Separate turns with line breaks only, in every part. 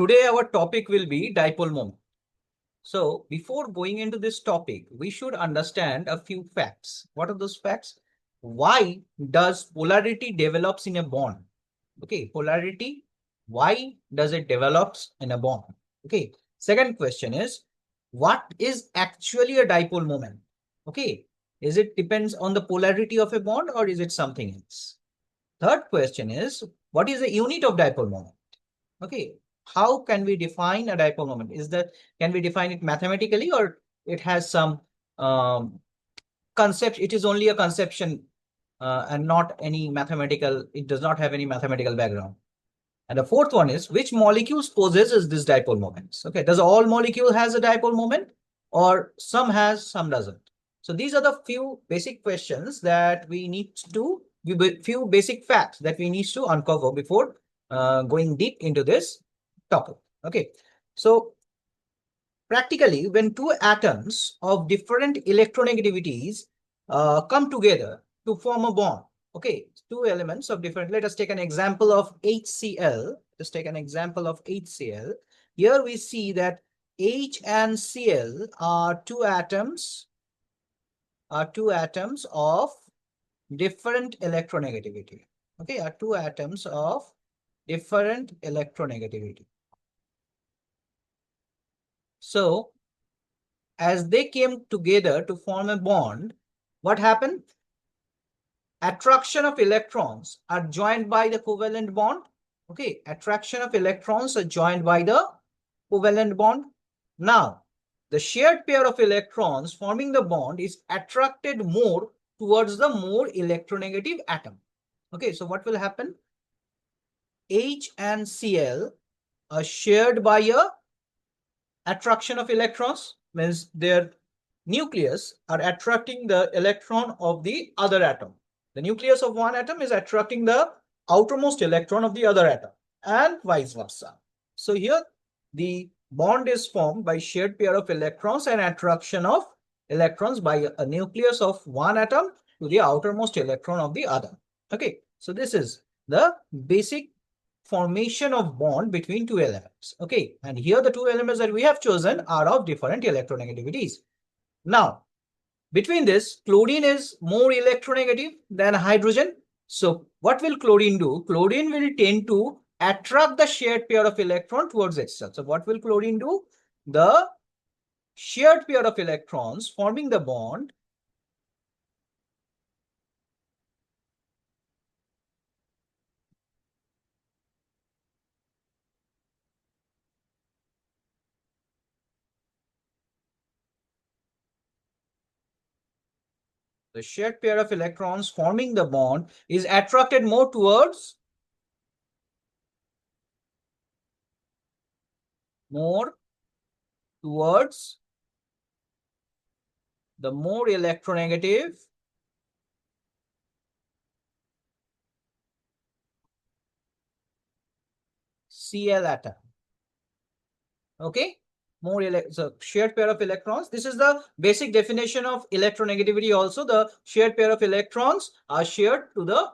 Today our topic will be dipole moment. So before going into this topic, we should understand a few facts. What are those facts? Why does polarity develops in a bond? Okay, polarity, why does it develops in a bond? Okay, second question is, what is actually a dipole moment? Okay, is it depends on the polarity of a bond or is it something else? Third question is, what is the unit of dipole moment? Okay, how can we define a dipole moment? Can we define it mathematically or it has some concept? It is only a conception and not any mathematical. It does not have any mathematical background. And the fourth one is, which molecules possesses this dipole moments? Okay, does all molecule has a dipole moment or some has, some doesn't? So these are the few basic questions that we need to, few basic facts that we need to uncover before going deep into this topic. Okay, so practically when two atoms of different electronegativities come together to form a bond, okay, two elements of different, let us take an example of HCl. Just take an example of HCl. Here we see that H and Cl are two atoms of different electronegativity. Okay, are two atoms of different electronegativity. So as they came together to form a bond, what happened? Attraction of electrons are joined by the covalent bond. Okay, attraction of electrons are joined by the covalent bond. Now, the shared pair of electrons forming the bond is attracted more towards the more electronegative atom. Okay, so what will happen? H and Cl are shared by a attraction of electrons, means their nucleus are attracting the electron of the other atom. The nucleus of one atom is attracting the outermost electron of the other atom and vice versa. So here the bond is formed by shared pair of electrons and attraction of electrons by a nucleus of one atom to the outermost electron of the other. Okay, so this is the basic formation of bond between two elements. Okay, and here the two elements that we have chosen are of different electronegativities. Now, between this, chlorine is more electronegative than hydrogen. So what will chlorine do? Chlorine will tend to attract the shared pair of electron towards itself. So what will chlorine do? The shared pair of electrons forming the bond the shared pair of electrons forming the bond is attracted more towards the more electronegative Cl atom. Okay, so shared pair of electrons. This is the basic definition of electronegativity. Also, the shared pair of electrons are shared to the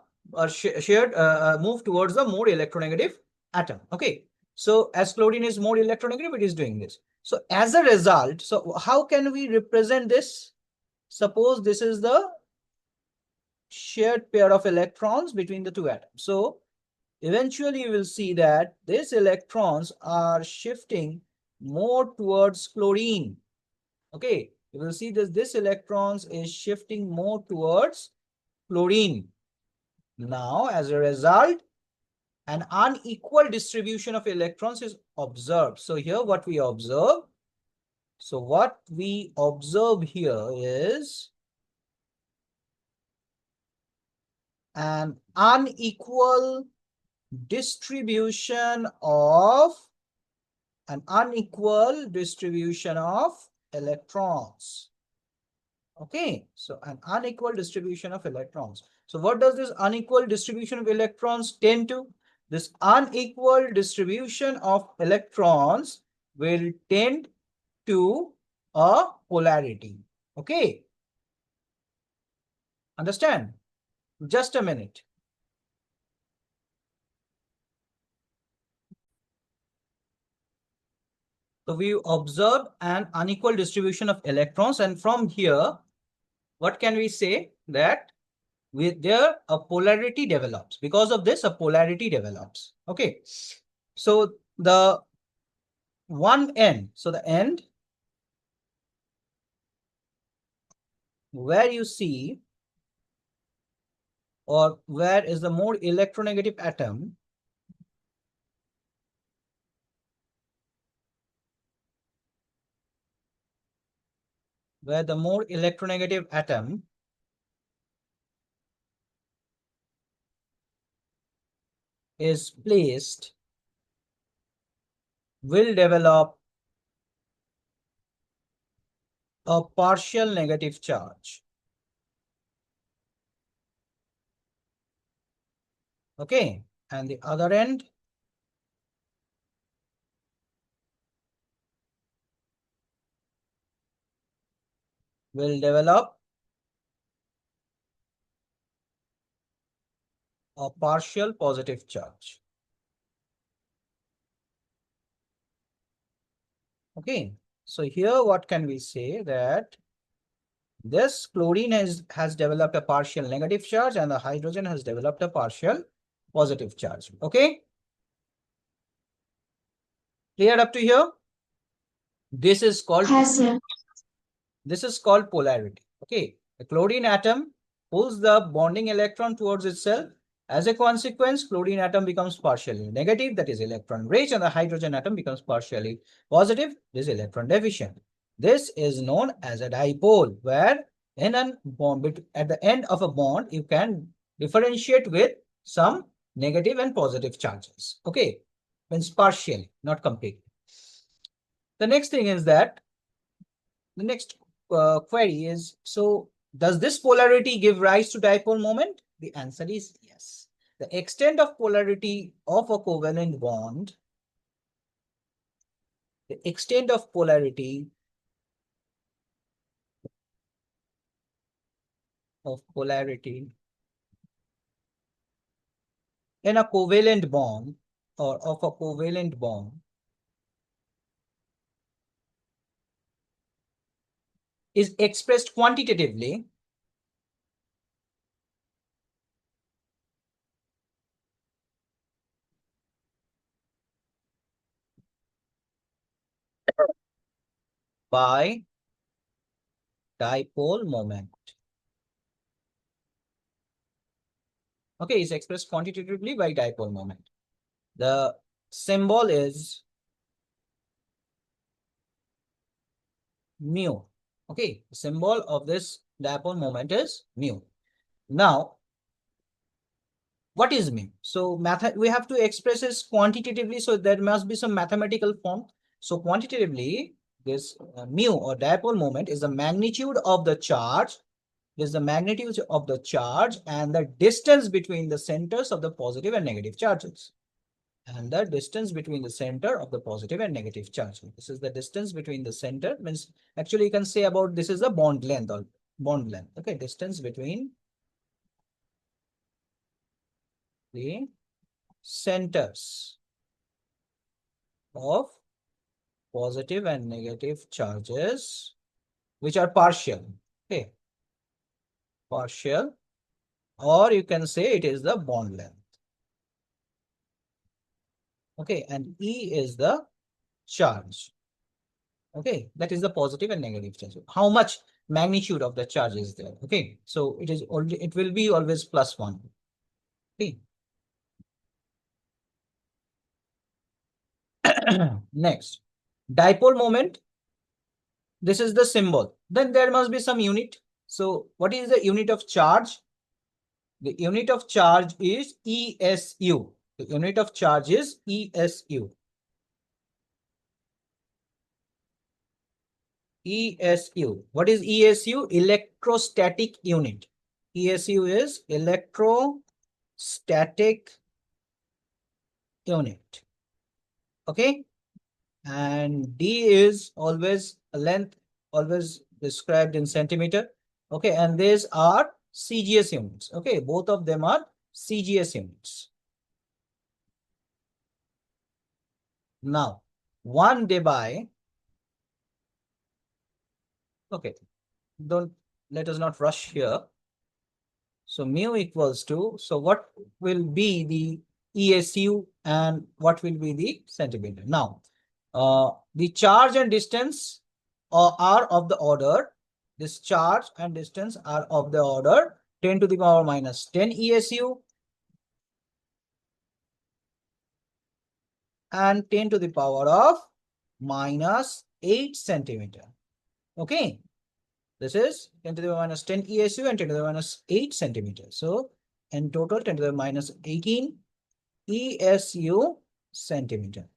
move towards the more electronegative atom. Okay, so as chlorine is more electronegative, it is doing this. So as a result, so how can we represent this? Suppose this is the shared pair of electrons between the two atoms. So eventually you will see that these electrons are shifting more towards chlorine. Okay, you will see that this electrons is shifting more towards chlorine. Now, as a result, an unequal distribution of electrons is observed. So here what we observe, here is an unequal distribution of electrons. Okay, so an unequal distribution of electrons. So what does this unequal distribution of electrons tend to? This unequal distribution of electrons will tend to a polarity. Okay, understand? Just a minute. So we observe an unequal distribution of electrons, and from here, what can we say? That there a polarity develops. Because of this, a polarity develops. Okay. So the one end, so the end where you see, or where is the more electronegative atom, where the more electronegative atom is placed, will develop a partial negative charge. Okay. And the other end will develop a partial positive charge. Okay. So here what can we say? That this chlorine has developed a partial negative charge and the hydrogen has developed a partial positive charge. Okay. Clear up to here? This is called
Yes, sir.
This is called polarity. Okay. The chlorine atom pulls the bonding electron towards itself. As a consequence, chlorine atom becomes partially negative, that is electron rich, and the hydrogen atom becomes partially positive, this is electron deficient. This is known as a dipole, where in a bond, at the end of a bond, you can differentiate with some negative and positive charges. Okay. Means partially, not completely. The next thing is that the next query is, so does this polarity give rise to dipole moment? The answer is yes. The extent of polarity of a covalent bond, the extent of polarity in a covalent bond, or of a covalent bond, is expressed quantitatively by dipole moment. Okay, it's expressed quantitatively by dipole moment. The symbol is mu. Okay, the symbol of this dipole moment is mu. Now, what is mu? So we have to express this quantitatively, so there must be some mathematical form. So quantitatively, this mu or dipole moment is the magnitude of the charge, is the magnitude of the charge and the distance between the centers of the positive and negative charges. And the distance between the center of the positive and negative charge. This is the distance between the center, means actually you can say about this is the bond length or bond length. Okay, distance between the centers of positive and negative charges, which are partial. Okay, partial, or you can say it is the bond length. Okay, and E is the charge. Okay, that is the positive and negative charge. How much magnitude of the charge is there? Okay, so it is only, it will be always +1. Okay. Next, dipole moment. This is the symbol. Then there must be some unit. So what is the unit of charge? The unit of charge is ESU. The unit of charge is ESU. ESU. What is ESU? Electrostatic unit. ESU is electrostatic unit. Okay. And D is always a length, always described in centimeter. Okay. And these are CGS units. Okay. Both of them are CGS units. Now, 1 debye Okay, let us not rush here. So mu equals to, so what will be the ESU and what will be the centimeter? Now, the charge and distance are of the order, this charge and distance are of the order 10 to the power minus 10 ESU and 10 to the power of minus 8 centimeter. Okay. This is 10 to the power minus 10 ESU and 10 to the power minus 8 centimeters. So in total 10 to the minus 18 ESU centimeter.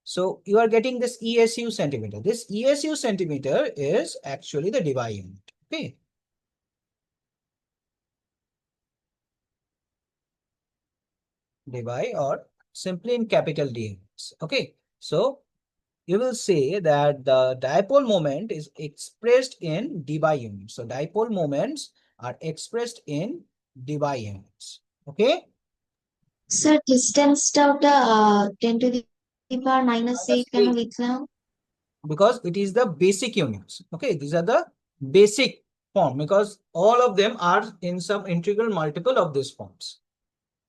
So you are getting this ESU centimeter. This ESU centimeter is actually the Debye unit. Okay. Debye or simply in capital D units. Okay. So you will say that the dipole moment is expressed in Debye units. So dipole moments are expressed in Debye units. Okay.
Sir, distance of the 10 to the power minus 8 can we now?
Because it is the basic units. Okay, these are the basic form because all of them are in some integral multiple of these forms.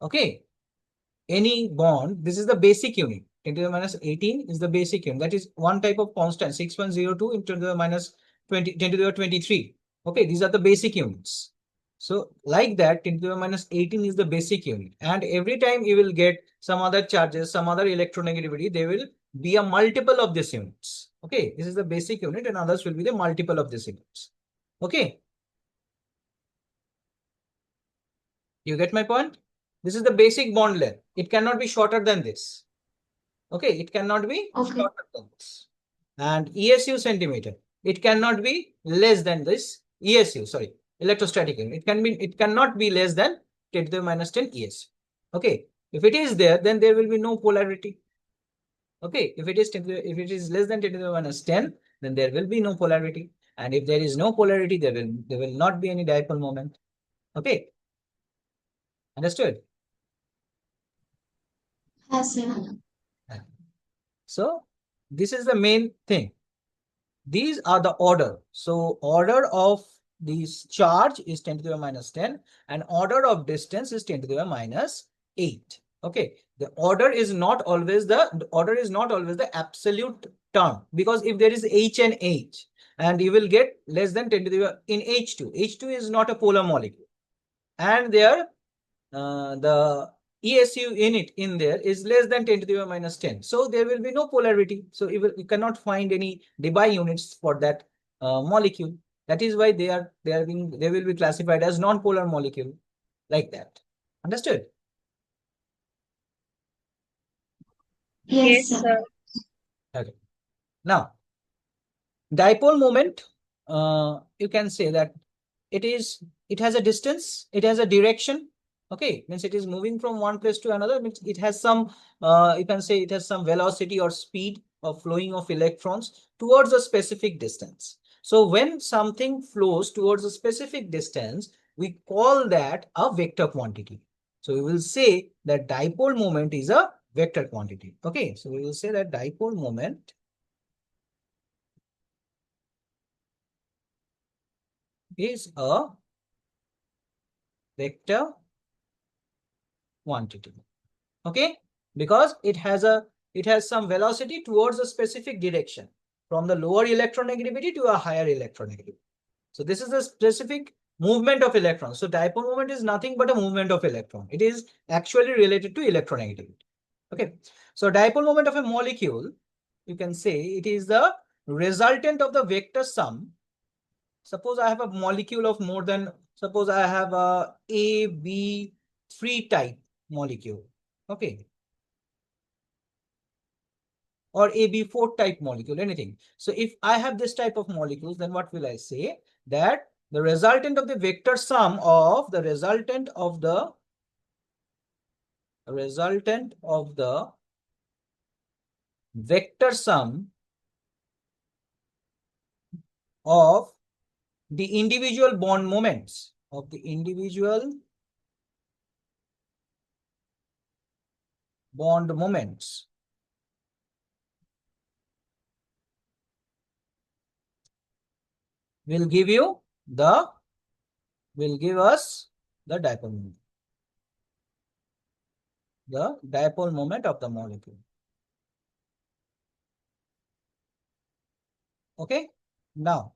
Okay, any bond, this is the basic unit. 10 to the minus 18 is the basic unit. That is one type of constant, 6.02 into 10 to the minus 20, 10 to the 23. Okay, these are the basic units. So like that, 10 to the minus 18 is the basic unit. And every time you will get some other charges, some other electronegativity, they will be a multiple of these units. Okay, this is the basic unit and others will be the multiple of these units. Okay. You get my point? This is the basic bond length. It cannot be shorter than this. Okay, it cannot be
Okay.
shorter than this. And ESU centimeter, it cannot be less than this ESU, sorry, electrostatic unit. It cannot be less than 10 to the minus 10 ESU. Okay, if it is there, then there will be no polarity. Okay, if it is if it is less than 10 to the minus 10, then there will be no polarity. And if there is no polarity, there will not be any dipole moment. Okay, understood?
Yes, sir.
So this is the main thing. These are the order. So order of this charge is 10 to the minus 10 and order of distance is 10 to the minus 8. Okay. The order is not always the absolute term because if there is H and you will get less than 10 to the in H2. H2 is not a polar molecule and there the ESU unit in there is less than 10 to the power minus 10. So there will be no polarity. So you cannot find any Debye units for that molecule. That is why they will be classified as non-polar molecule like that. Understood?
Yes,
Yes,
sir.
sir.
Okay. Now, dipole moment, you can say that it has a distance, it has a direction. Okay, means it is moving from one place to another, means it has some you can say it has some velocity or speed of flowing of electrons towards a specific distance. So when something flows towards a specific distance, we call that a vector quantity. So we will say that dipole moment is a vector quantity. Okay, so we will say that dipole moment is a vector quantity. Okay, because it has some velocity towards a specific direction from the lower electronegativity to a higher electronegativity. So this is the specific movement of electrons. So dipole moment is nothing but a movement of electron. It is actually related to electronegativity. Okay, so dipole moment of a molecule, you can say it is the resultant of the vector sum. Suppose I have a molecule of more than, suppose I have a B 3 type molecule. Okay, or AB4 type molecule, anything. So if I have this type of molecules, then what will I say? That the resultant of the vector sum of the resultant of the vector sum of the individual bond moments will give you the, will give us the dipole moment. The dipole moment of the molecule. Okay. Now,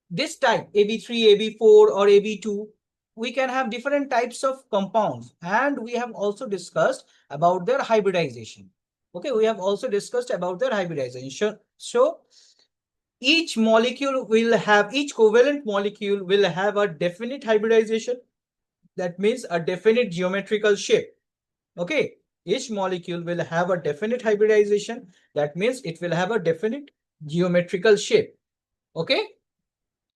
this type AB3, AB4 or AB2, we can have different types of compounds, and we have also discussed about their hybridization. Okay, we have also discussed about their hybridization. So each molecule will have, each covalent molecule will have a definite hybridization. That means a definite geometrical shape. Okay, each molecule will have a definite hybridization. That means it will have a definite geometrical shape. Okay.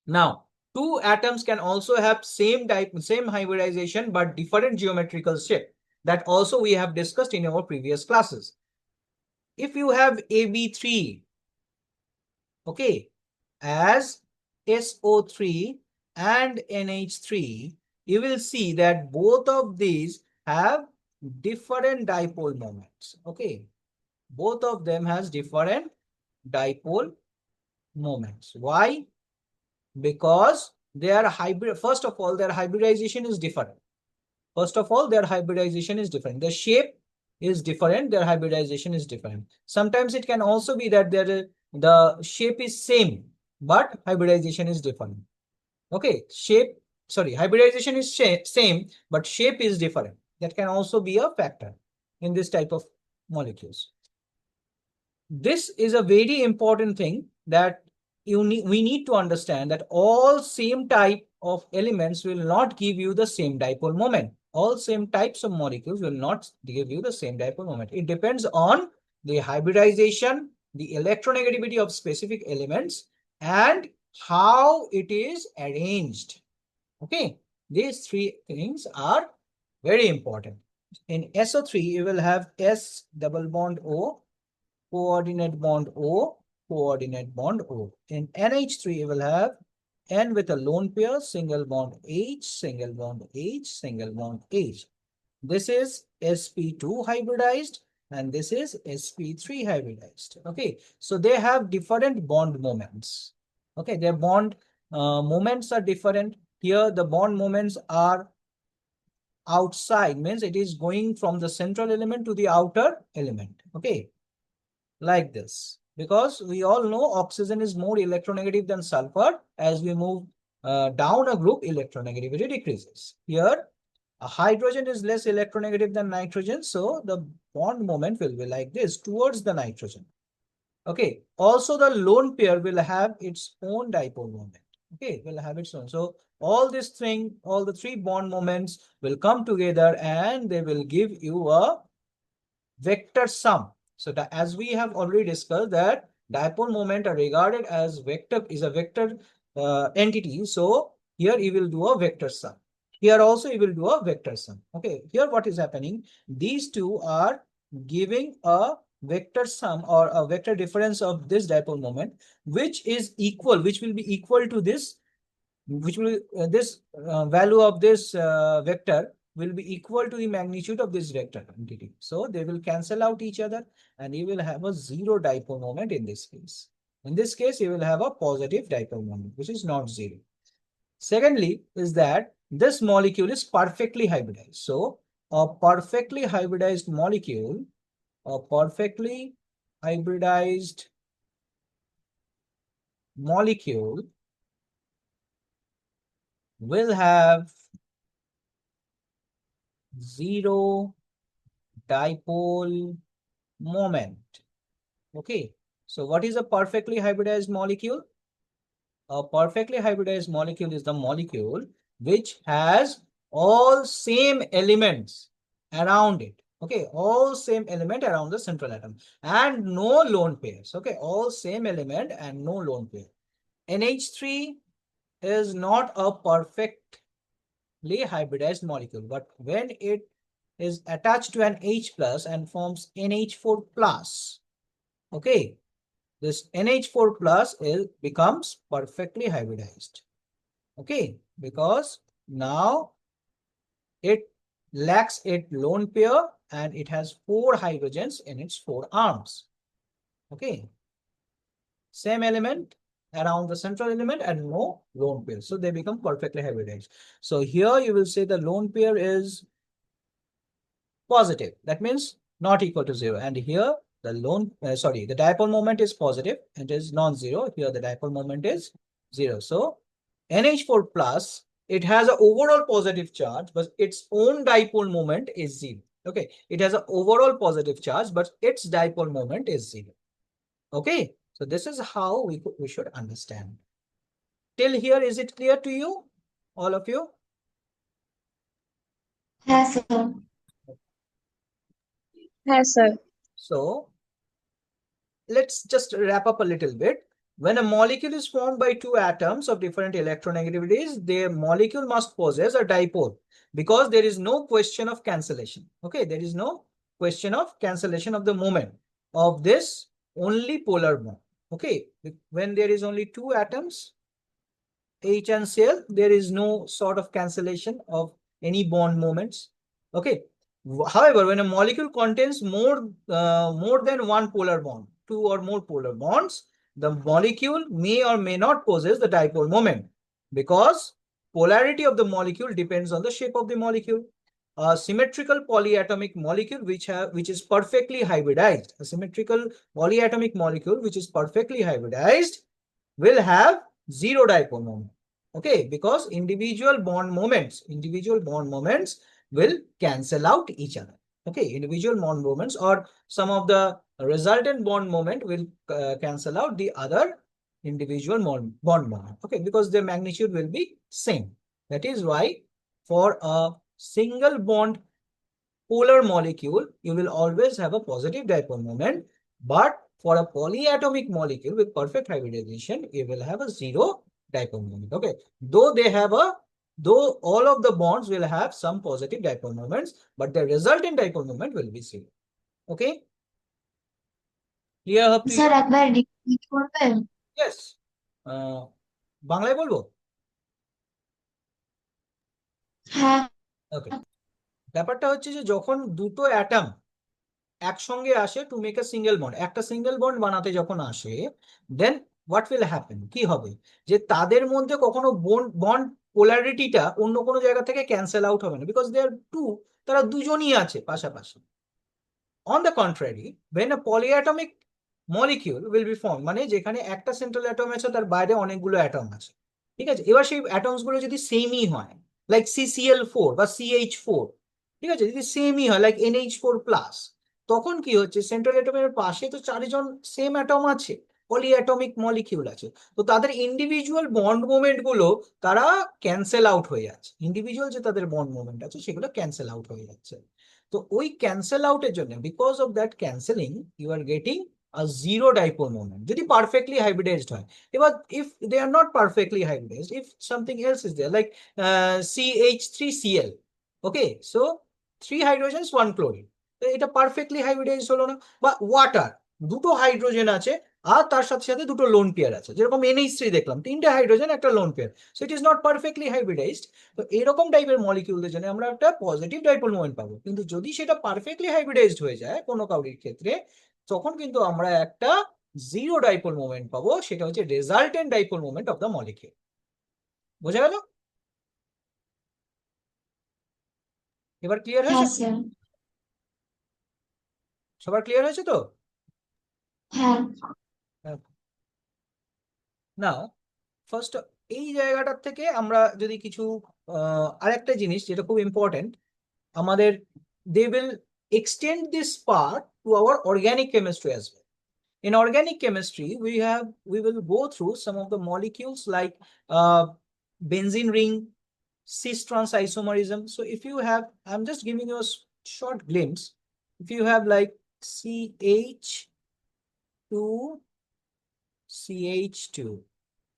Now, two atoms can also have same hybridization but different geometrical shape. That also we have discussed in our previous classes. If you have AB3, okay, as SO3 and NH3, you will see that both of these have different dipole moments. Okay, both of them has different dipole moments. Why? Because they are hybrid. First of all, their hybridization is different. First of all, their hybridization is different. The shape is different. Their hybridization is different. Sometimes it can also be that the shape is same, but hybridization is different. Okay, hybridization is same, but shape is different. That can also be a factor in this type of molecules. This is a very important thing that we need to understand, that all same type of elements will not give you the same dipole moment. All same types of molecules will not give you the same dipole moment. It depends on the hybridization, the electronegativity of specific elements, and how it is arranged. Okay, these three things are very important. In SO3, you will have S double bond O, coordinate bond O, coordinate bond O. In NH3, you will have N with a lone pair, single bond H, single bond H, single bond H. This is sp2 hybridized and this is sp3 hybridized. Okay, so they have different bond moments. Okay, their bond moments are different. Here, the bond moments are outside, means it is going from the central element to the outer element. Okay, like this, because we all know oxygen is more electronegative than sulfur. As we move down a group, electronegativity decreases. Here, a hydrogen is less electronegative than nitrogen, so the bond moment will be like this towards the nitrogen. Okay, also the lone pair will have its own dipole moment. Okay, will have its own. So all this thing, all the three bond moments will come together and they will give you a vector sum. So that, as we have already discussed, that dipole moment are regarded as vector, is a vector entity. So here you will do a vector sum. Here also you will do a vector sum. Okay, here what is happening? These two are giving a vector sum or a vector difference of this dipole moment, which is equal, which will be equal to this, which will this value of this vector will be equal to the magnitude of this vector entity. So they will cancel out each other and you will have a zero dipole moment in this case. In this case, you will have a positive dipole moment, which is not zero. Secondly, is that this molecule is perfectly hybridized. So a perfectly hybridized molecule, a perfectly hybridized molecule will have zero dipole moment. Okay, so what is a perfectly hybridized molecule? A perfectly hybridized molecule is the molecule which has all same elements around it. Okay, all same element around the central atom and no lone pairs. Okay, all same element and no lone pair. NH3 is not a perfectly hybridized molecule, but when it is attached to an H plus and forms NH4 plus, okay, this NH4 plus becomes perfectly hybridized. Okay, because now it lacks its lone pair and it has 4 hydrogens in its 4 arms. Okay, same element, around the central element and no lone pair. So they become perfectly hybridized. So here you will say the lone pair is positive. That means not equal to 0. And here the the dipole moment is positive and is non-zero. Here the dipole moment is 0. So NH4 plus, it has an overall positive charge, but its own dipole moment is 0. Okay, it has an overall positive charge, but its dipole moment is 0. Okay, so this is how we should understand. Till here, is it clear to you, all of you?
Yes, sir.
Yes, sir.
So let's just wrap up a little bit. When a molecule is formed by two atoms of different electronegativities, the molecule must possess a dipole because there is no question of cancellation. Okay, there is no question of cancellation of the moment of this only polar bond. Okay, when there is only two atoms, H and Cl, there is no sort of cancellation of any bond moments. Okay. However, when a molecule contains more than one polar bond, two or more polar bonds, the molecule may or may not possess the dipole moment because polarity of the molecule depends on the shape of the molecule. A symmetrical polyatomic molecule which is perfectly hybridized, a symmetrical polyatomic molecule which is perfectly hybridized will have zero dipole moment. Okay, because individual bond moments will cancel out each other. Okay, individual bond moments or some of the resultant bond moment will cancel out the other individual bond moment. Okay, because their magnitude will be same. That is why for a single bond polar molecule, you will always have a positive dipole moment. But for a polyatomic molecule with perfect hybridization, you will have a zero dipole moment. Okay. Though all of the bonds will have some positive dipole moments, but the resultant dipole moment will be zero. Okay. Clear up to
sir
you?
একবার repeat করবেন?
Yes. বাংলায় বলবো?
হ্যাঁ।
ওকে, ব্যাপারটা হচ্ছে যে যখন দুটো অ্যাটম একসঙ্গে আসে to make a single bond, একটা সিঙ্গেল বন্ড বানাতে যখন আসে, দেন হোয়াট উইল হ্যাপেন, কি হবে, যে তাদের মধ্যে কখনো বন্ড পোলারিটিটা অন্য কোনো জায়গা থেকে ক্যান্সেল আউট হবে না, বিকজ দে আর টু, তারা দুজনই আছে পাশাপাশি। On the contrary, when a polyatomic molecule will be formed, মানে যেখানে একটা সেন্ট্রাল অ্যাটম আছে তার বাইরে অনেকগুলো অ্যাটম আছে, ঠিক আছে, এবার সেই অ্যাটমস গুলো যদি সেমই হয়, লাইক CCl4 বা CH4, ঠিক আছে, যদি সেমই হয় লাইক NH4 প্লাস, তখন কি হচ্ছে, সেন্ট্রাল অ্যাটমের পাশে তো চারজন সেম অ্যাটম আছে, পলিঅ্যাটমিক মলিকিউল আছে, তো তাদের ইন্ডিভিজুয়াল বন্ড মোমেন্ট গুলো তারা ক্যান্সেল আউট হয়ে যাচ্ছে, ইন্ডিভিজুয়াল যে তাদের বন্ড মোমেন্ট আছে সেগুলো ক্যান্সেল আউট হয়ে যাচ্ছে। তো ওই ক্যান্সেল আউটের জন্য, because of that cancelling, you are getting a zero dipole moment যদি perfectly hybridized হয়। এবার if they are not perfectly hybridized, if something else is there like CH3Cl, okay, so 3 hydrogens 1 chlorine, তো এটা perfectly hybridized হলো না। বা water, দুটো hydrogen আছে আর তার সাথে সাথে দুটো লোন পেয়ার আছে, যেরকম NH3 দেখলাম, তিনটে হাইড্রোজেন একটা lone pair, so it is not perfectly hybridised. তো এরকম টাইপের মলিকিউলদের জন্য আমরা একটা পজিটিভ ডাইপোল মোমেন্ট পাবো, কিন্তু যদি সেটা পারফেক্টলি হাইব্রিডাইজড হয়ে যায় কোনো কাউরির ক্ষেত্রে, তখন কিন্তু আমরা একটা জিরো ডাইপোল মোমেন্ট পাবো, সেটা হচ্ছে resultant dipole moment of the molecule. বোঝা গেল? এবার ক্লিয়ার হয়েছে?
হ্যাঁ স্যার।
সবার ক্লিয়ার হয়েছে তো?
হ্যাঁ।
নাও ফার্স্ট এই জায়গাটার থেকে আমরা যদি কিছু আরেকটা জিনিস যেটা খুব ইম্পর্টেন্ট, আমাদের they will extend this part to our organic chemistry as well. In organic chemistry, we will go through some of the molecules like benzene ring, cis trans isomerism. So if you have, I'm just giving you a short glimpse. If you have like CH2, CH2,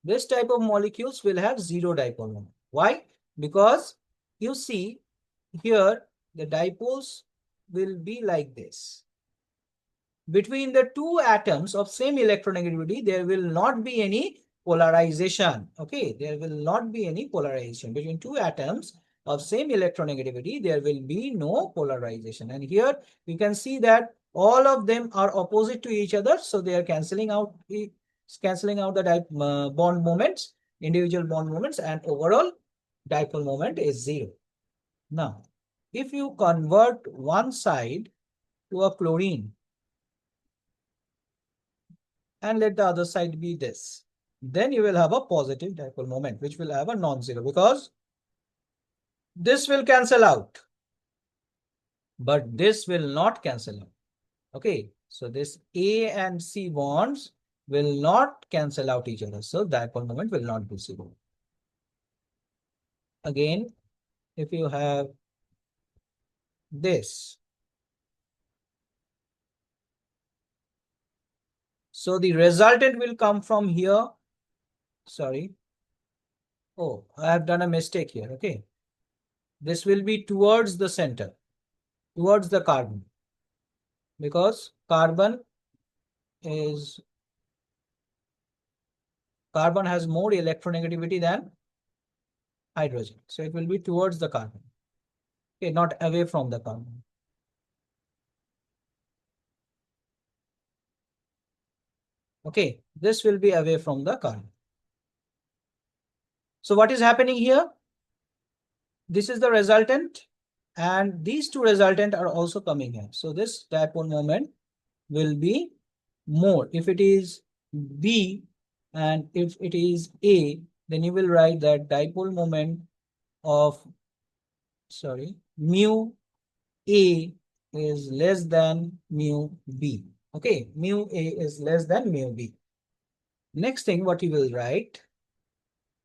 this type of molecules will have zero dipole moment. Why? Because you see here the dipoles will be like this. Between the two atoms of same electronegativity, there will not be any polarization. Okay, there will not be any polarization. Between two atoms of same electronegativity, there will be no polarization. And here you can see that all of them are opposite to each other, so they are cancelling out cancelling out the bond moments, individual bond moments, and overall dipole moment is 0. Now, if you convert one side to a chlorine and let the other side be this, then you will have a positive dipole moment, which will have a non-zero, because this will cancel out, but this will not cancel out. Okay, so this A and C bonds will not cancel out each other, so dipole moment will not be zero. Again, if you have this, so the resultant will come from here. Sorry. Oh, I have done a mistake here. Okay. This will be towards the center, towards the carbon, because carbon has more electronegativity than hydrogen. So it will be towards the carbon. Okay, not away from the carbon. Okay, this will be away from the carbon. So what is happening here? This is the resultant, and these two resultant are also coming here. So this dipole moment will be more. If it is B and if it is A, then you will write that dipole moment of, sorry, mu A is less than mu B. Okay, mu A is less than mu B. Next thing, what you will write,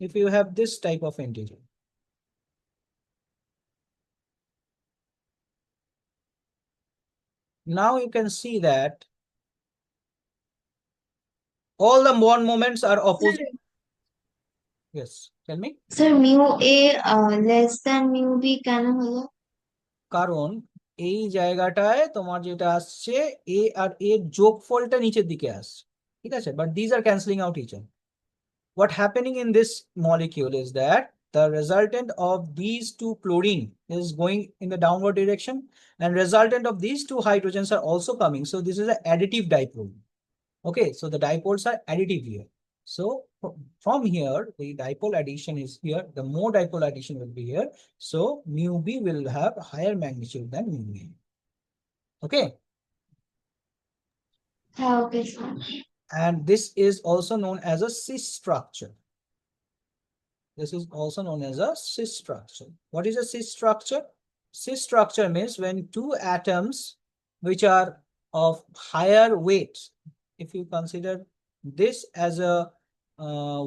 if you have this type of integer, now you can see that all the bond moments are opposite.
Sir,
Yes, tell me.
sir, mu A less than mu B কেন হলো?
কারণ এই জায়গাটায় তোমার যেটা আসছে a R a এর যোগফলটা নিচের দিকে আসছে, ঠিক আছে, but these are cancelling out each other. What happening in this molecule is that the resultant of these two chlorine is going in the downward direction, and resultant of these two hydrogens are also coming. So this is an additive dipole. Okay, so the dipoles are additive here. So from here, the dipole addition is here. The more dipole addition will be here. So mu B will have higher magnitude than mu A. Okay.
হ্যাঁ, okay sir.
And this is also known as a cis structure. This is also known as a cis structure. What is a cis structure? Cis structure means when two atoms which are of higher weight, if you consider this as a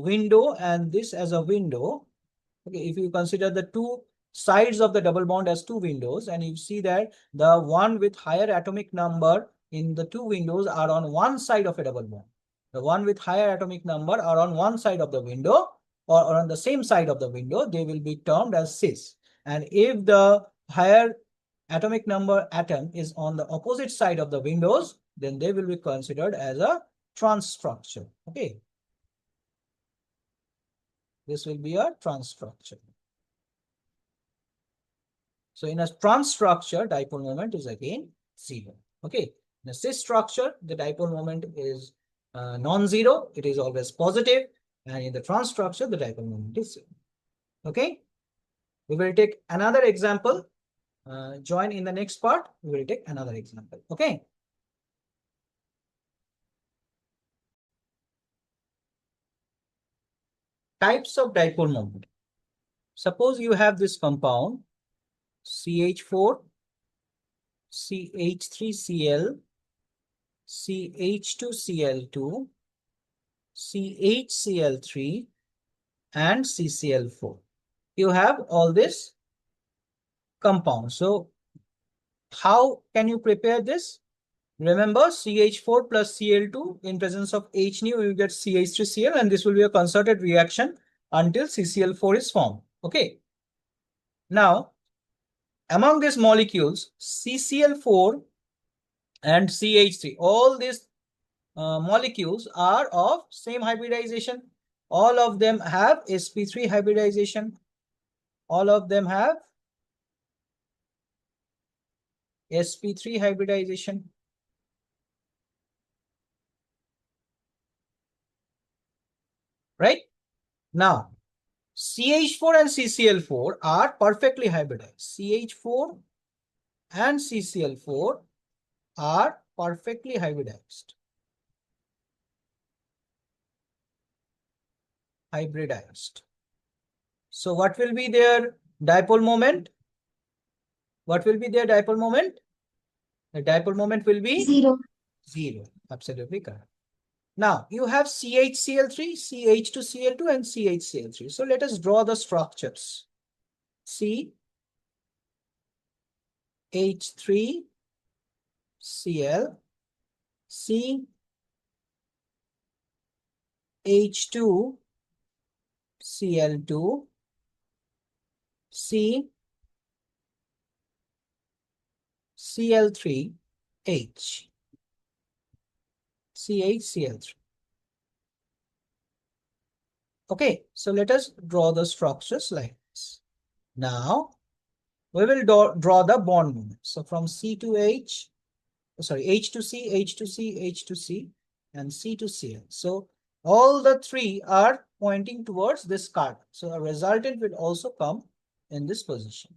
window and this as a window, okay, if you consider the two sides of the double bond as two windows, and you see that the one with higher atomic number in the two windows are on one side of a double bond. The one with higher atomic number are on one side of the window, or on the same side of the window, they will be termed as cis. And if the higher atomic number atom is on the opposite side of the windows, then they will be considered as a trans structure. Okay. This will be a trans structure. So in a trans structure, dipole moment is again 0. Okay. In a cis structure, the dipole moment is non-zero. It is always positive. And in the trans structure, the dipole moment is 0. Okay. We will take another example. Join in the next part. We will take another example. Okay. Types of dipole moment. Suppose you have this compound CH4, CH3Cl, CH2Cl2, CHCl3, and CCl4. You have all this compound. So how can you prepare this? Remember, CH4 plus Cl2 in presence of H nu, you get CH3Cl, and this will be a concerted reaction until CCl4 is formed. Okay. Now, among these molecules, CCl4 and CH3, all these molecules are of same hybridization. All of them have sp3 hybridization. All of them have sp3 hybridization. right? Now, CH4 and CCl4 are perfectly hybridized. CH4 and CCl4 are perfectly hybridized. So what will be their dipole moment? What will be their dipole moment? The dipole moment will be
0.
0. Absolutely correct. Now you have CHCl3, CH2Cl2, and CHCl3. So let us draw the structures. CH3Cl, CH2Cl2, CCl3H, CHCl3. Okay, so let us draw the structures like this. Now we will draw the bond moment. So from C to H, sorry, H to C, H to C, H to C, and C to Cl. So all the three are pointing towards this carbon. So a resultant will also come in this position.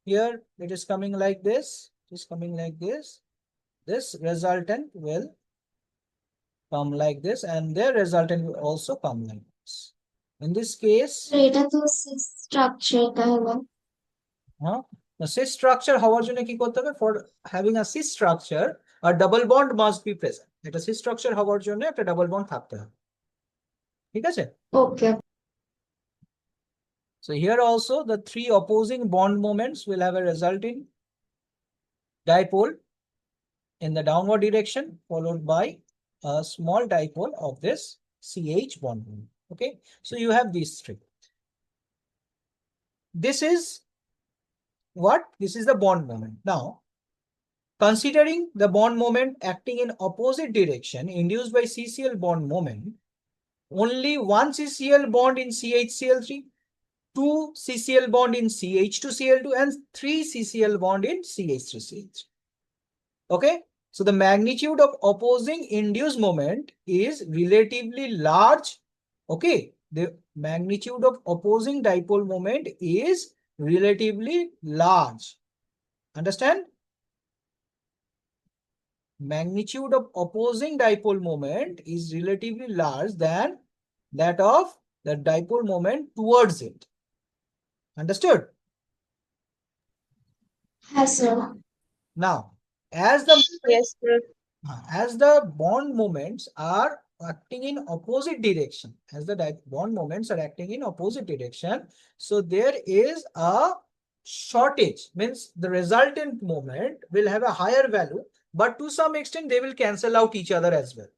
Here it is coming like this. It is coming like this. This resultant will come like this, and their resultant will also come like this. In this case,
এটা তো structure তাহলে
the cis structure হওয়ার জন্য কি করতে হবে? For having a cis structure, a double bond must be present. এটা cis structure হওয়ার জন্য একটা double bond থাকতে হবে। ঠিক আছে?
ওকে
So here also the three opposing bond moments will have a resulting dipole in the downward direction, followed by a small dipole of this CH bond moment. Okay, so you have these three. This is what? This is the bond moment. Now, considering the bond moment acting in opposite direction induced by CCl bond moment, only one CCl bond in CHCl3, two CCl bond in CH2Cl2, and three CCl bond in CH3Cl3. Okay, so the magnitude of opposing induced moment is relatively large. Okay, the magnitude of opposing dipole moment is relatively large. Understand? Magnitude of opposing dipole moment is relatively large than that of the dipole moment towards it. Understood?
হ্যাঁ sir
Now, as the
Yes, sir.
bond moments are acting in opposite direction, bond moments are acting in opposite direction, so there is a shortage, means the resultant moment will have a higher value, but to some extent they will cancel out each other as well.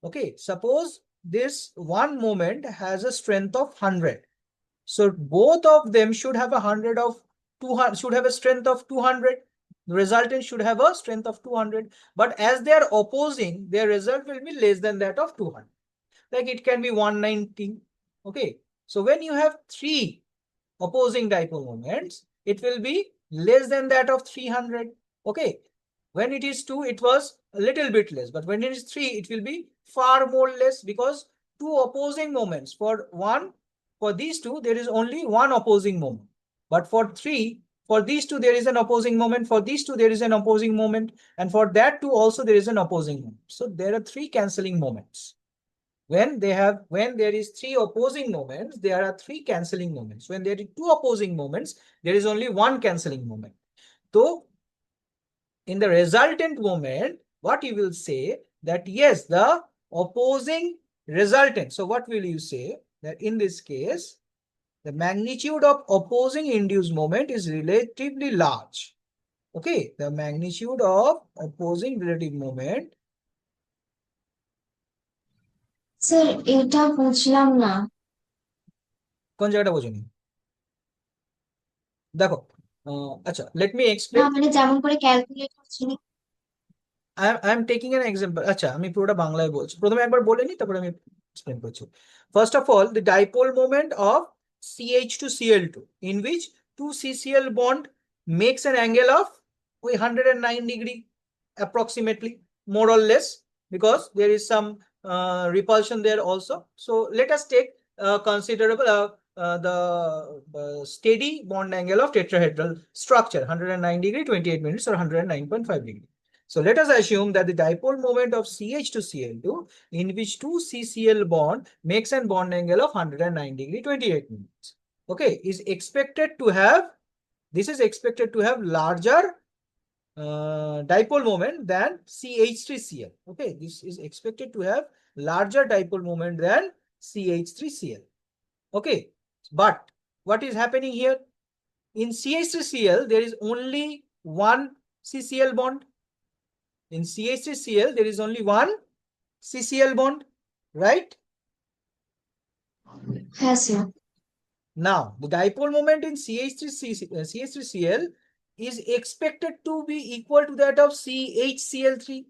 Okay, suppose this one moment has a strength of 100, so both of them should have a 100 of 200, should have a strength of 200. The resultant should have a strength of 200, but as they are opposing, their result will be less than that of 200. Like it can be 190. Okay, so when you have three opposing dipole moments, it will be less than that of 300. Okay, when it is 2, it was a little bit less, but when it is 3, it will be far more less, because two opposing moments, for these two there is only one opposing moment, but for these two there is an opposing moment, for these two there is an opposing moment, and for that two also there is an opposing moment. So there are three cancelling moments. When there is three opposing moments, there are three cancelling moments. When there are two opposing moments, there is only one cancelling moment. So in the resultant moment, what you will say that yes, the opposing resultant. So what will you say? That in this case, the magnitude of opposing induced moment is relatively large. Okay, the magnitude of opposing relative moment.
Sir এটা বুঝলাম না
কোন জায়গাটা বোঝেনি? দেখো, আচ্ছা, let me
না
explain.
মানে যেমন করে ক্যালকুলেট করছি
I'm taking an example. আচ্ছা, আমি পুরোটা বাংলায় বলছি, প্রথমে একবার বলে নি, তারপরে আমি explain করছি. First of all, the dipole moment of CH to Cl2, in which 2 CCl bond makes an angle of 109 degree approximately, more or less, because there is some repulsion there also. So let us take considerable the steady bond angle of tetrahedral structure, 109 degree, 28 minutes, or 109.5 degree. So let us assume that the dipole moment of CH to Cl2, in which two CCl bond makes an bond angle of 109 degree, 28 minutes. Okay, is expected to have, this is expected to have larger dipole moment than CH3Cl. Okay, this is expected to have larger dipole moment than CH3Cl. Okay, but what is happening here? In CH3Cl, there is only one CCl bond. In CH3Cl, there is only one CCl bond, right?
Yes, sir.
Now, the dipole moment in CH3Cl is expected to be equal to that of CHCl3.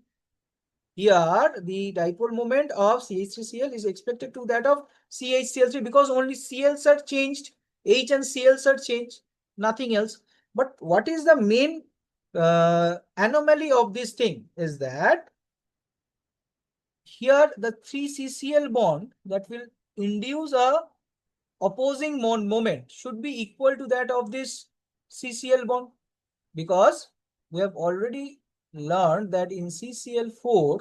Here, the dipole moment of CH3Cl is expected to that of CHCl3 because only Cls are changed, H and Cls are changed, nothing else. But what is the main anomaly of this thing is that here the 3CCl bond that will induce a opposing moment should be equal to that of this CCl bond, because we have already learned that in CCl4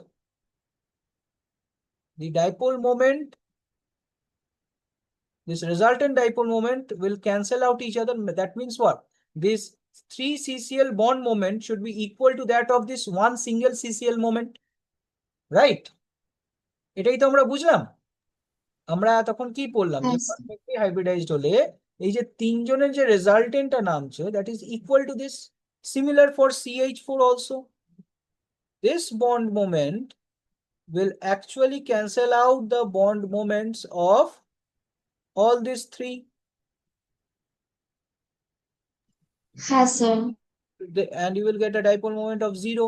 the dipole moment, this resultant dipole moment will cancel out each other. That means what? This 3 CCl bond moment should be equal to that of this one single CCl moment, right? এটাই তো আমরা বুঝলাম। আমরা তখন কি পড়লাম যে
Yes.
Perfectly hybridised হলে এই যে তিনজনের যে রেজাল্টেন্টটা নামছে that is equal to this, similar for CH4 also. This bond moment will actually cancel out the bond moments of all these three.
Yes, sir.
And you will get a dipole moment of 0.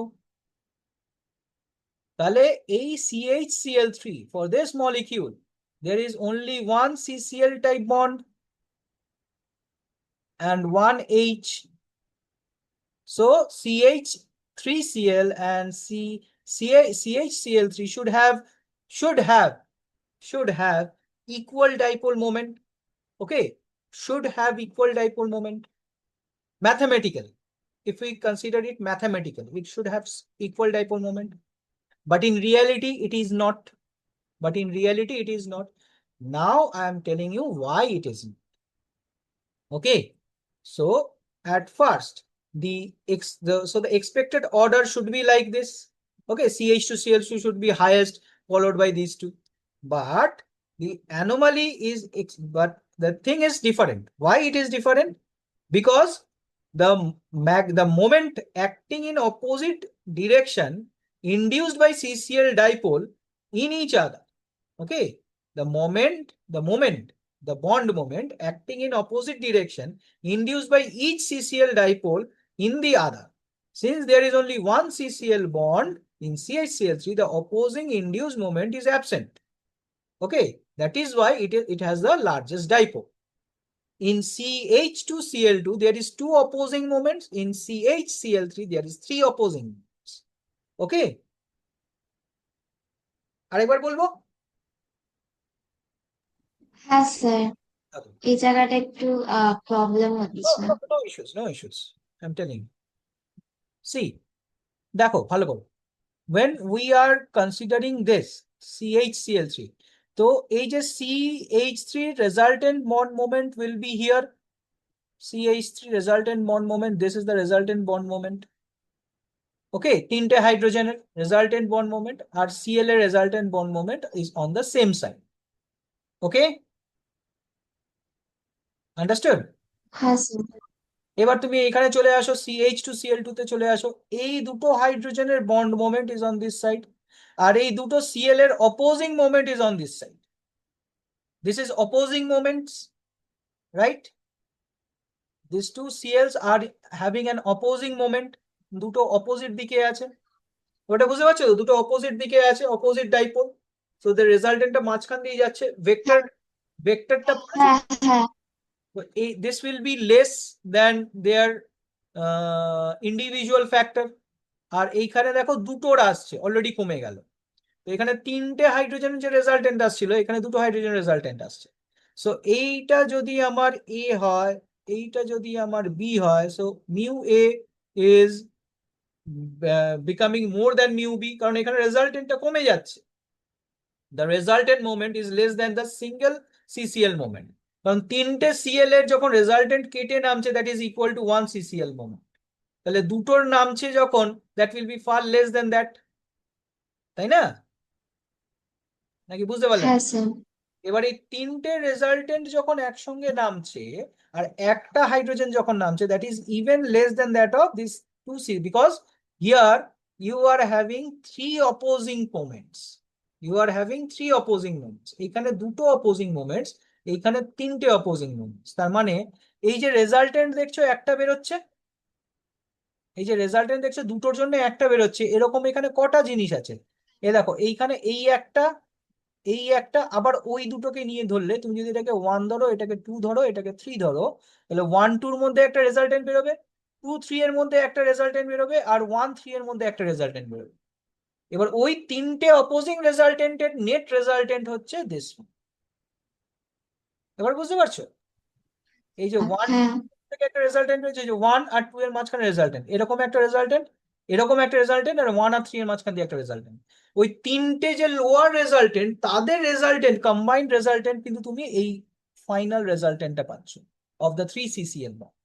তাহলে এই CHCl3 for this molecule there is only one CCl type bond and one H. So CH3Cl and CHCl3 should have equal dipole moment. Okay, should have equal dipole moment mathematically. If we consider it mathematically, it should have equal dipole moment. But in reality, it is not. But in reality, it is not. Now I am telling you why it isn't. Okay. So at first, the expected order should be like this. Okay, CH to CL2 should be highest, followed by these two. But the anomaly is, but the thing is different. Why it is different? Because the moment acting in opposite direction induced by CCl dipole in each other. Okay, the bond moment acting in opposite direction induced by each CCl dipole in the other. Since there is only one CCl bond in CHCl3, the opposing induced moment is absent. Okay, that is why it has the largest dipole. In CH2Cl2, there is two opposing moments. In CHCl3, there is three opposing moments. Okay. আরেকবার বলবো?
হ্যাঁ sir,
Okay.
এই জায়গাটা একটু problem হচ্ছে।
No issues, no issues. I'm telling you. See, দেখো ভালো করো। When we are considering this CHCl3, তো এই যে CH3 resultant bond moment will be here. CH3 resultant bond moment, this is the resultant bond moment. Okay, তিনটে হাইড্রোজেনের resultant bond moment আর Cl এর resultant bond moment is on the same side. Okay, understood?
হ্যাঁ sir.
এবার তুমি এখানে চলে আসো, CH2Cl2 তে চলে আসো। এই দুটো হাইড্রোজেনের bond moment is on this side, আর এই দুটো Cl এর opposing moment is on this side. This is opposing moments, right? This two Cls আর হ্যাভিং অ্যান অপোজিং মোমেন্ট, দুটো অপোজিট দিকে আছে। ওটা বুঝতে পারছো তো? দুটো অপোজিট দিকে আছে, অপোজিট ডাইপোল। সো দ্য রেজাল্টেন্টটা মাঝখান দিয়ে যাচ্ছে। ভেক্টরটা পড়েছো?
হ্যাঁ হ্যাঁ।
This will be less than their individual factor. আর এইখানে দেখো দুটোর আসছে, অলরেডি কমে গেল। তো এখানে 3টে হাইড্রোজেন যে রেজাল্টেন্ট আসছিল, এখানে 2টো হাইড্রোজেন রেজাল্টেন্ট আসছে। সো এইটা যদি আমার এ হয়, এইটা যদি আমার বি হয়, so mu A is becoming more than mu B, কারণ এখানে রেজাল্টেন্টটা কমে যাচ্ছে। The resultant moment is less than the single CCl moment, কারণ 3টে সিএল এর যখন রেজাল্টেন্ট কেটে নামছে, that is equal to 1 CCl moment. তাহলে দুটোর নামছে যখন, that will be far less than that, তাই না? নাকি বুঝতে পারলেন?
হ্যাঁ স্যার।
এবার এই 3টে রেজাল্টেন্ট যখন একসঙ্গে নামছে আর একটা হাইড্রোজেন যখন নামছে, that is even less than that of this 2C, because here you are having 3 opposing moments. You are having 3 opposing moments. এখানে 2টো অপোজিং মোমেন্টস, এইখানে 3টে অপোজিং মোমেন্টস। তার মানে এই যে রেজাল্টেন্ট দেখছো একটা বেরোচ্ছে, এই যে রেজাল্টেন্ট দেখছো দুটোর জন্য একটা বেরোচ্ছে, এরকম এখানে কটা জিনিস আছে? এ দেখো, এইখানে এই একটা, এই একটা, আবার ওই দুটোকে নিয়ে ধরলে, তুমি যদি এটাকে 1 ধরো, এটাকে 2 ধরো, এটাকে 3 ধরো, তাহলে 1 2 এর মধ্যে একটা রেজাল্টেন্ট বেরোবে, 2 3 এর মধ্যে একটা রেজাল্টেন্ট বেরোবে, আর 1 3 এর মধ্যে একটা রেজাল্টেন্ট বেরোবে। এবার ওই 3টে অপোজিং রেজাল্টেন্টের নেট রেজাল্টেন্ট হচ্ছে দিস। এবার বুঝতে পারছো? এই যে 1
হ্যাঁ
থেকে একটা রেজাল্টেন্ট হয়েছে, যে 1 আর 2 এর মাঝখানে রেজাল্টেন্ট, এরকম একটা রেজাল্টেন্ট, এরকম একটা রেজাল্টেন্ট, আর 1 আর 3 এর মাঝখান দিয়ে একটা রেজাল্টেন্ট। ওই 3টে যে লোয়ার রেজাল্টেন্ট, তাদের রেজাল্টেন্ট, কম্বাইন্ড রেজাল্টেন্ট, কিন্তু তুমি এই ফাইনাল রেজাল্টেন্টটা পাচ্ছ of the 3 CCl bond.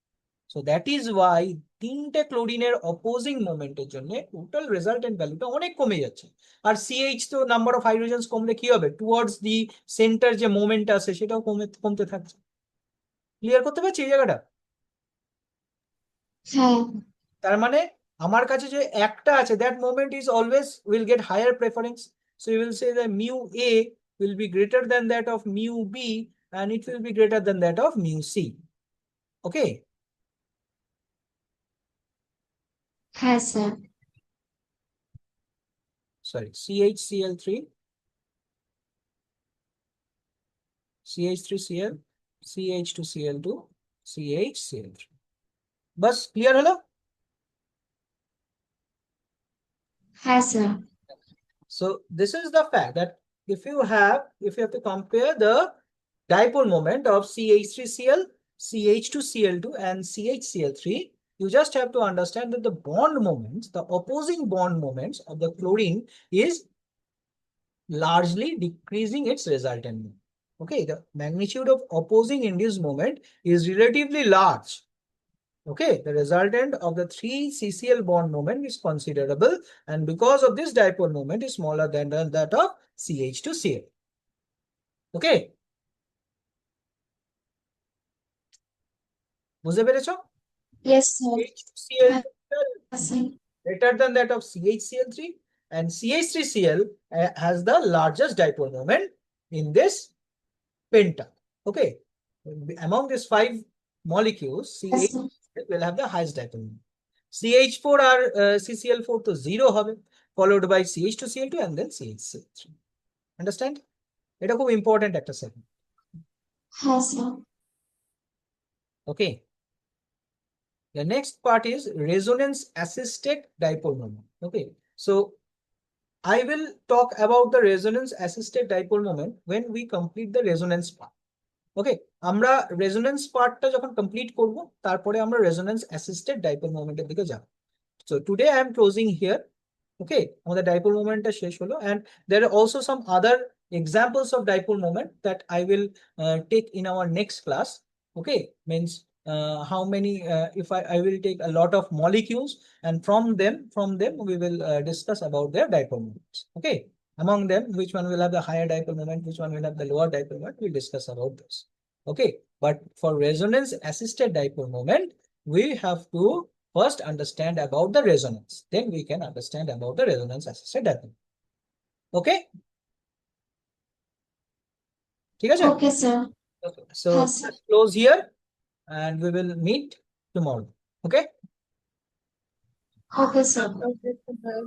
So that is Y 3টে ক্লোরিনের অপোজিং মোমেন্টের জন্য টোটাল রেজাল্টেন্ট ভ্যালুটা অনেক কমে যাচ্ছে। আর সিএইচ তো নাম্বার অফ হাইড্রোজেনস কমলে কি হবে, টুয়ার্ডস দি সেন্টার যে মোমেন্ট আছে সেটাও কমতে থাকছে। ক্লিয়ার করতে পারছি এই জায়গাটা?
হ্যাঁ
তার মানে আমার কাছে যে একটা আছে, that moment is always will get higher preference. So you will say that mu A will be greater than that of mu b, and it will be greater than that of mu c. Okay.
হ্যাঁ sir.
Sorry, CHCl3, CH3Cl, CH2Cl2, CHCl3. बस clear হলো?
হ্যাঁ sir.
So this is the fact that if you have to compare the dipole moment of CH3Cl, CH2Cl2, and CHCl3, you just have to understand that the bond moments, the opposing bond moments of the chlorine is largely decreasing its resultant moment. Okay, the magnitude of opposing induced moment is relatively large. Okay, the resultant of the 3 CCl bond moment is considerable, and because of this, dipole moment is smaller than that of CH2Cl. Okay, বুঝতে পেরেছো?
Yes sir.
CH2Cl
হ্যাঁ sir.
greater than that of CHCl3, and CH3Cl has the largest dipole moment in this penta. Okay, among these 5 molecules,
হ্যাঁ
CH
sir.
will have the highest dipole moment. CH4 or CCl4 to 0 হবে, followed by CH2Cl2 and then CHCl3. Understand? এটা খুব important একটা segment.
হ্যাঁ sir.
Okay, the next part is resonance assisted dipole moment. Okay, so I will talk about the resonance assisted dipole moment when we complete the resonance part. ওকে, আমরা resonance পার্টটা যখন complete করব, তারপরে আমরা resonance assisted dipole মোমেন্টের দিকে যাব। So today I am closing here. Okay, আমাদের ডাইপোল মোমেন্টটা শেষ হলো, and there are also some other examples of dipole moment that I will take in our next class. Okay, means how many if I will take a lot of molecules, and from them we will discuss about their dipole moments. Okay, among them, which one will have the higher dipole moment, which one will have the lower dipole moment, we'll discuss about this. Okay, but for resonance assisted dipole moment, we have to first understand about the resonance, then we can understand about the resonance assisted dipole. Okay, ঠিক আছে?
Okay sir.
Okay, so
হ্যাঁ sir.
let's close here, and we will meet tomorrow. Okay.
Okay sir.
Okay, bye.